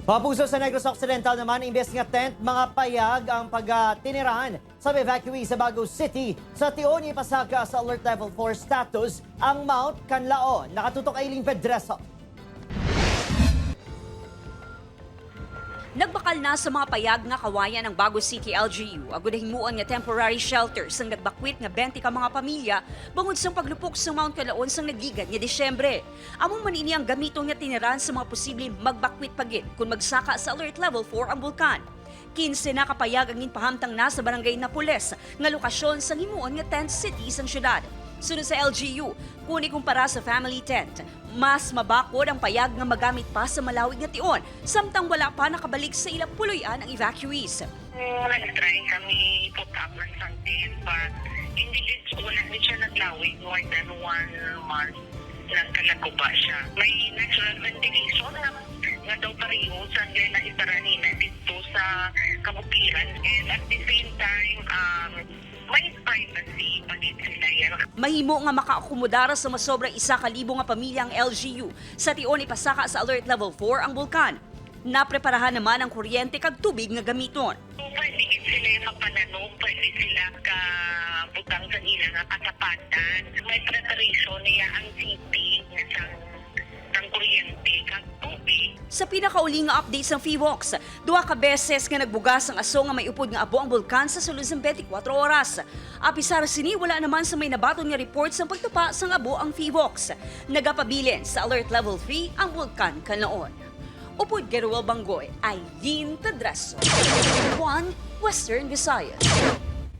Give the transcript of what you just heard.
Papuso sa Negros Occidental naman, imbes nga tent, mga payag ang pagtinirahan sa evacuees sa Bago City. Sa Tiyon, ipasaka sa Alert Level 4 status ang Mount Kanlaon. Nakatutok ay Eileen Pedreso. Nagbakal na sa mga payag nga kawayan ng Bago City LGU agud himuon nga temporary shelters ang nagbakwit nga 20 ka mga pamilya bangod sa paglupok sa Mount Kanlaon sang nagigad nga Disyembre. Among man ini ang gamiton nga tiniran sa mga posibleng magbakwit pagit kung magsaka sa alert level 4 ang bulkan. 15 na kapayag ang ginpahamtang na sa barangay Napoles nga lokasyon sa himuon nga tent city sang syudad. Sunod sa LGU, kuni kumpara sa family tent, mas mabakod ang payag nga magamit pa sa malawig nga tion, samtang wala pa nakabalik sa ilang puloy-an ang evacuees. Nag-try kami put up ng something, but hindi siya naglawig more than 1 month. Nagkalaguba siya. May natural ventilation nga daw pareho sa na ilistaran dito sa kabukiran, and at the same time, may privacy pagit sila yan. Mahimo nga makaakomodara sa masobra 1,000 nga pamilya ang LGU sa tion ipasaka sa alert level 4 ang bulkan. Napreparahan naman ang kuryente kag tubig nga gamiton. Pwede sila mapananog, pwede sila kabutang sa nila nga katapatan. May preparation niya ang city ng kuryente kag tubig. Sa pinakauli nga update sa FIVOX, 2 ka beses nga nagbugas ang aso nga may upod nga abo ang bulkan sa sulod ng 24 oras. Apisar sini wala naman sa may nabaton nga report sa pagtupa sang abo ang FIVOX. Nagapabilin sa alert level 3 ang bulkan Kanlaon. Upod Geruel Banggoy, Eileen Pedreso, Western Visayas.